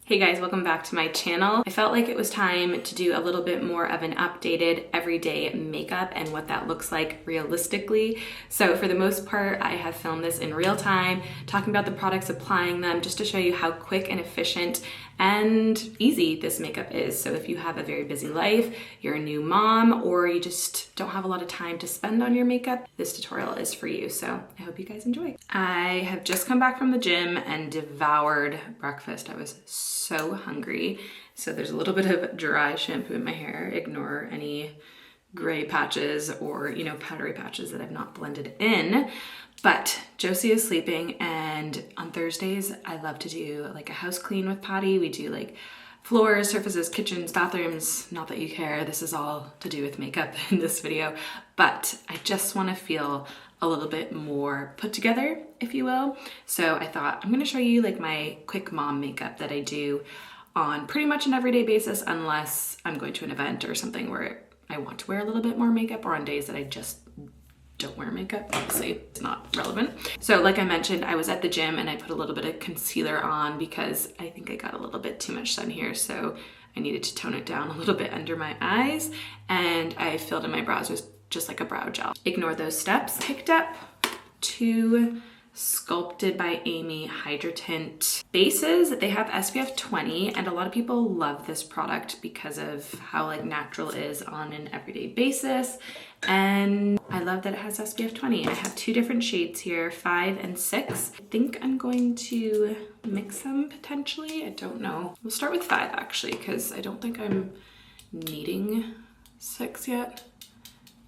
Hey guys, welcome back to my channel. I felt like it was time to do a little bit more of an updated everyday makeup and what that looks like realistically. So for the most part, I have filmed this in real time, talking about the products, applying them, just to show you how quick and efficient and easy this makeup is. So if you have a very busy life, you're a new mom, or you just don't have a lot of time to spend on your makeup, this tutorial is for you. So I hope you guys enjoy. I have just come back from the gym and devoured breakfast. I was so hungry. So there's a little bit of dry shampoo in my hair. Ignore any gray patches or, powdery patches that I've not blended in. But Josie is sleeping, and on Thursdays, I love to do like a house clean with Patty. We do like floors, surfaces, kitchens, bathrooms. Not that you care, this is all to do with makeup in this video, but I just want to feel a little bit more put together, if you will. So I thought I'm gonna show you like my quick mom makeup that I do on pretty much an everyday basis, unless I'm going to an event or something where I want to wear a little bit more makeup, or on days that I just don't wear makeup. Obviously, it's not relevant. So like I mentioned, I was at the gym and I put a little bit of concealer on because I think I got a little bit too much sun here. So I needed to tone it down a little bit under my eyes, and I filled in my brows with just like a brow gel. Ignore those steps. Picked up two Sculpted by Amy HydraTint bases. They have SPF 20, and a lot of people love this product because of how like natural it is on an everyday basis. And I love that it has SPF 20. I have two different shades here, 5 and 6. I think I'm going to mix them potentially. I don't know. We'll start with 5 actually, because I don't think I'm needing 6 yet.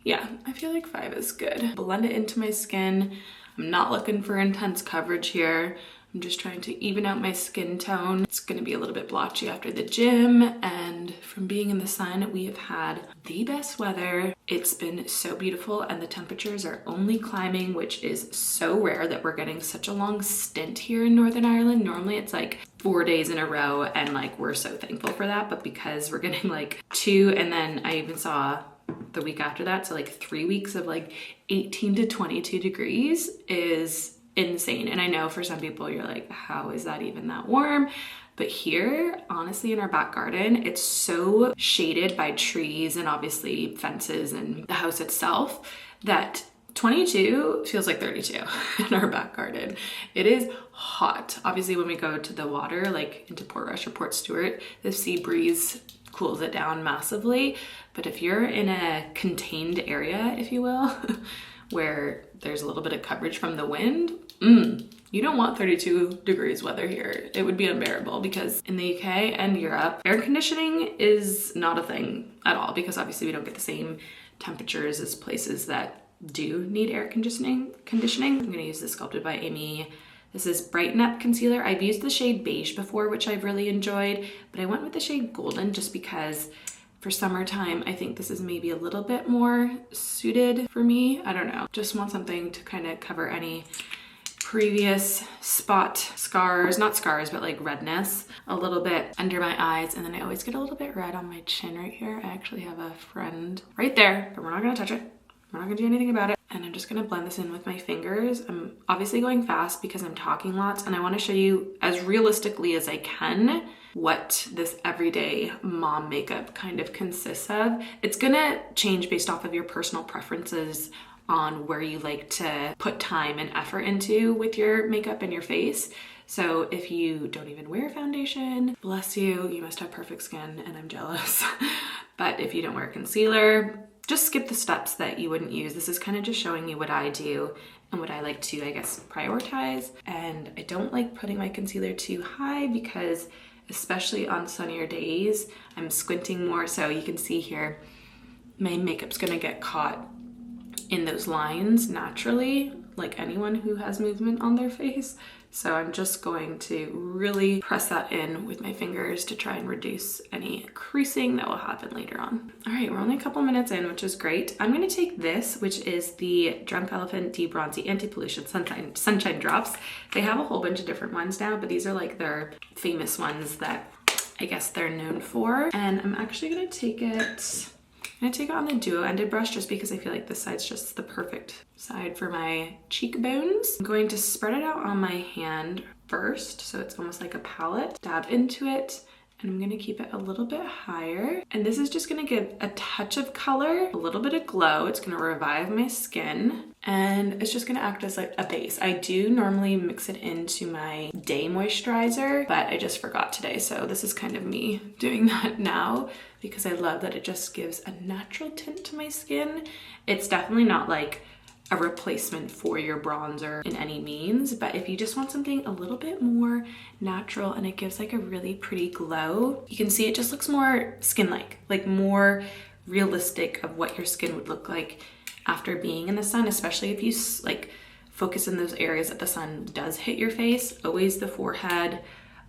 Yeah, I feel like 5 is good. Blend it into my skin. I'm not looking for intense coverage here. I'm just trying to even out my skin tone. It's gonna be a little bit blotchy after the gym, and from being in the sun, we have had the best weather. It's been so beautiful, and the temperatures are only climbing, which is so rare that we're getting such a long stint here in Northern Ireland. Normally it's like 4 days in a row, and like we're so thankful for that, but because we're getting like 2, and then I even saw the week after that, so like 3 weeks of like 18 to 22 degrees is insane. And I know for some people you're like, how is that even that warm? But here, honestly, in our back garden, it's so shaded by trees and obviously fences and the house itself that 22 feels like 32 in our back garden. It is hot. Obviously, when we go to the water, like into Portrush or Port Stewart, the sea breeze cools it down massively. But if you're in a contained area, if you will, where there's a little bit of coverage from the wind, you don't want 32 degrees weather here. It would be unbearable, because in the UK and Europe, air conditioning is not a thing at all, because obviously we don't get the same temperatures as places that do need air conditioning. I'm gonna use the Sculpted by Amy. This is Brighten Up concealer. I've used the shade beige before, which I've really enjoyed, but I went with the shade golden just because for summertime, I think this is maybe a little bit more suited for me. I don't know, just want something to kind of cover any previous spot scars, not scars, but like redness a little bit under my eyes. And then I always get a little bit red on my chin right here. I actually have a friend right there, but we're not gonna touch it. We're not gonna do anything about it. And I'm just gonna blend this in with my fingers. I'm obviously going fast because I'm talking lots, and I wanna show you as realistically as I can what this everyday mom makeup kind of consists of. It's gonna change based off of your personal preferences on where you like to put time and effort into with your makeup and your face. So if you don't even wear foundation, bless you, you must have perfect skin and I'm jealous. But if you don't wear concealer, just skip the steps that you wouldn't use. This is kind of just showing you what I do and what I like to, I guess, prioritize. And I don't like putting my concealer too high because especially on sunnier days, I'm squinting more. So you can see here, my makeup's gonna get caught in those lines naturally, like anyone who has movement on their face. So I'm just going to really press that in with my fingers to try and reduce any creasing that will happen later on. All right, we're only a couple minutes in, which is great. I'm gonna take this, which is the Drunk Elephant De-Bronzy Anti-Pollution Sunshine Drops. They have a whole bunch of different ones now, but these are like their famous ones that I guess they're known for. And I'm actually gonna take it on the duo-ended brush just because I feel like this side's just the perfect side for my cheekbones. I'm going to spread it out on my hand first, so it's almost like a palette. Dab into it, and I'm gonna keep it a little bit higher. And this is just gonna give a touch of color, a little bit of glow. It's gonna revive my skin, and it's just gonna act as like a base. I do normally mix it into my day moisturizer, but I just forgot today. So this is kind of me doing that now because I love that it just gives a natural tint to my skin. It's definitely not like a replacement for your bronzer in any means, but if you just want something a little bit more natural and it gives like a really pretty glow, you can see it just looks more skin-like, like more realistic of what your skin would look like after being in the sun, especially if you like focus in those areas that the sun does hit your face. Always the forehead,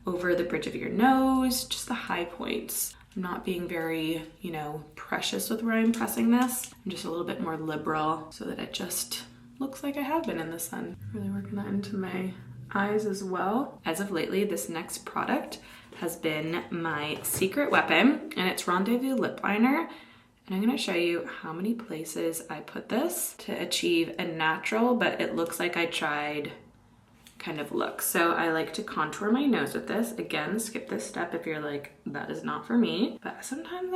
over the bridge of your nose, just the high points. I'm not being very, you know, precious with where I'm pressing this. I'm just a little bit more liberal so that it just looks like I have been in the sun. Really working that into my eyes as well. As of lately, this next product has been my secret weapon, and it's Rendezvous lip liner. And I'm gonna show you how many places I put this to achieve a natural, but it looks like I tried kind of look. So I like to contour my nose with this. Again, skip this step if you're like, that is not for me. But sometimes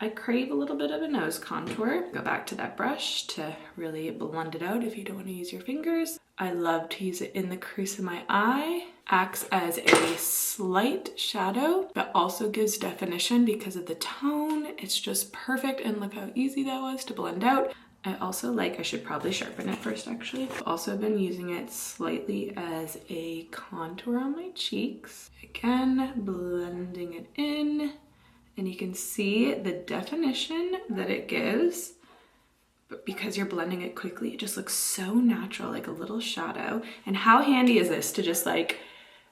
I crave a little bit of a nose contour. Go back to that brush to really blend it out if you don't want to use your fingers. I love to use it in the crease of my eye. Acts as a slight shadow, but also gives definition because of the tone. It's just perfect, and look how easy that was to blend out. I also like, I should probably sharpen it first actually. I've also been using it slightly as a contour on my cheeks. Again, blending it in, and you can see the definition that it gives. But because you're blending it quickly, it just looks so natural, like a little shadow. And how handy is this to just like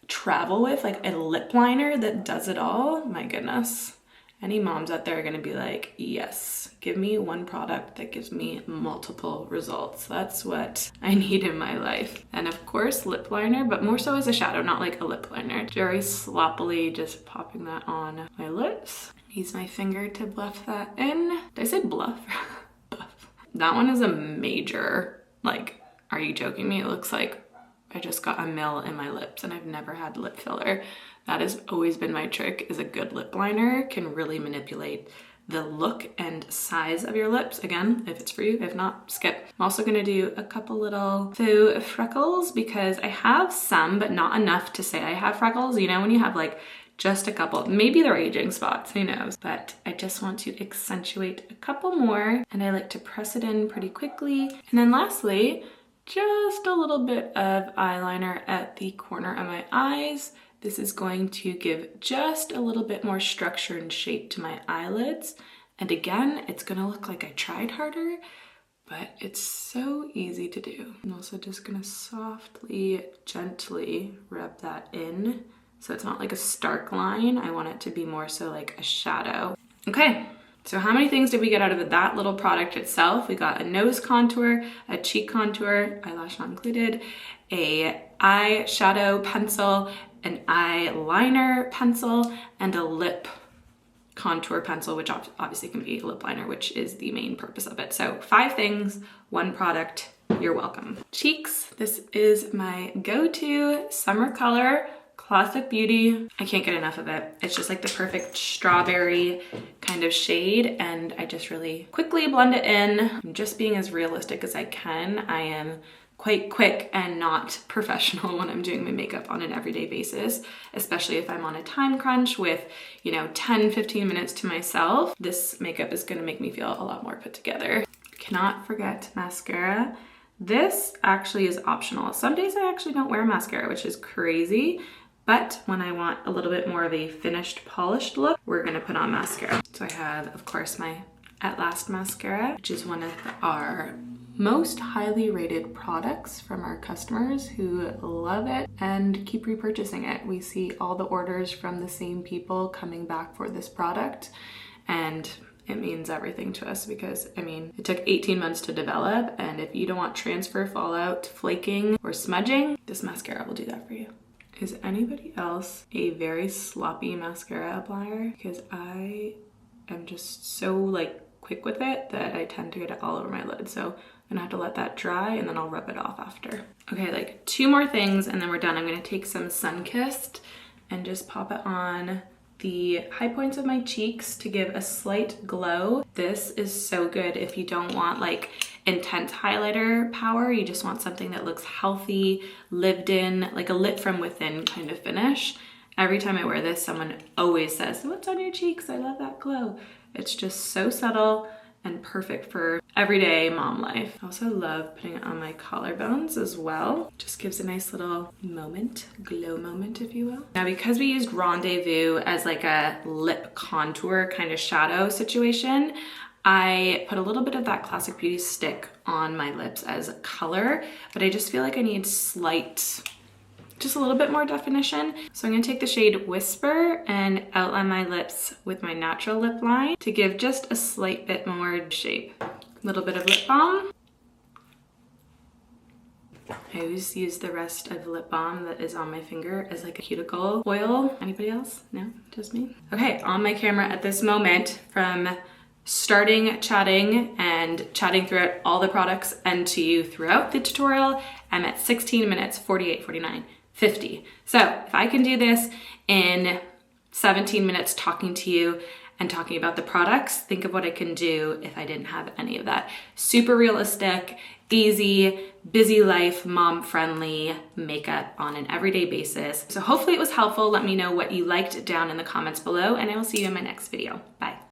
travel with, like a lip liner that does it all? My goodness. Any moms out there are gonna be like, yes, give me one product that gives me multiple results. That's what I need in my life. And of course, lip liner, but more so as a shadow, not like a lip liner. Very sloppily just popping that on my lips. Use my finger to bluff that in. Did I say bluff? Buff. That one is a major, like, are you joking me? It looks like I just got a mil in my lips and I've never had lip filler. That has always been my trick, is a good lip liner can really manipulate the look and size of your lips. Again, if it's for you, if not, skip. I'm also gonna do a couple little faux freckles because I have some, but not enough to say I have freckles. You know, when you have like just a couple, maybe they're aging spots, who knows? But I just want to accentuate a couple more, and I like to press it in pretty quickly. And then lastly, just a little bit of eyeliner at the corner of my eyes. This is going to give just a little bit more structure and shape to my eyelids. And again, it's gonna look like I tried harder, but it's so easy to do. I'm also just gonna softly, gently rub that in. So it's not like a stark line. I want it to be more so like a shadow. Okay, so how many things did we get out of that little product itself? We got a nose contour, a cheek contour, eyelash not included, a eyeshadow pencil, an eyeliner pencil, and a lip contour pencil, which obviously can be a lip liner, which is the main purpose of it. So 5 things, 1 product, you're welcome. Cheeks, this is my go-to summer color, Classic Beauty. I can't get enough of it. It's just like the perfect strawberry kind of shade, and I just really quickly blend it in. I'm just being as realistic as I can. I am quite quick and not professional when I'm doing my makeup on an everyday basis, especially if I'm on a time crunch with, you know, 10-15 minutes to myself. This makeup is gonna make me feel a lot more put together. Cannot forget mascara. This actually is optional. Some days I actually don't wear mascara, which is crazy, but when I want a little bit more of a finished, polished look, we're gonna put on mascara. So I have, of course, my At Last mascara, which is one of our most highly rated products from our customers who love it and keep repurchasing it. We see all the orders from the same people coming back for this product, and it means everything to us because, I mean, it took 18 months to develop, and if you don't want transfer, fallout, flaking, or smudging, this mascara will do that for you. Is anybody else a very sloppy mascara applier? Because I am just so like quick with it that I tend to get it all over my lid. So I'm gonna have to let that dry and then I'll rub it off after. Okay, like 2 more things and then we're done. I'm gonna take some Sunkissed and just pop it on the high points of my cheeks to give a slight glow. This is so good if you don't want like intense highlighter power, you just want something that looks healthy, lived in, like a lit from within kind of finish. Every time I wear this, someone always says, "What's on your cheeks? I love that glow." It's just so subtle and perfect for everyday mom life. I also love putting it on my collarbones as well. Just gives a nice little moment, glow moment, if you will. Now, because we used Rendezvous as like a lip contour kind of shadow situation, I put a little bit of that Classic Beauty stick on my lips as a color, but I just feel like I need just a little bit more definition. So I'm gonna take the shade Whisper and outline my lips with my natural lip line to give just a slight bit more shape. A little bit of lip balm. I always use the rest of the lip balm that is on my finger as like a cuticle oil. Anybody else? No, just me? Okay, on my camera at this moment, from starting chatting and chatting throughout all the products and to you throughout the tutorial, I'm at 16 minutes, 48, 49. 50. So if I can do this in 17 minutes talking to you and talking about the products, think of what I can do if I didn't have any of that. Super realistic, easy, busy life, mom-friendly makeup on an everyday basis. So hopefully it was helpful. Let me know what you liked down in the comments below, and I will see you in my next video. Bye.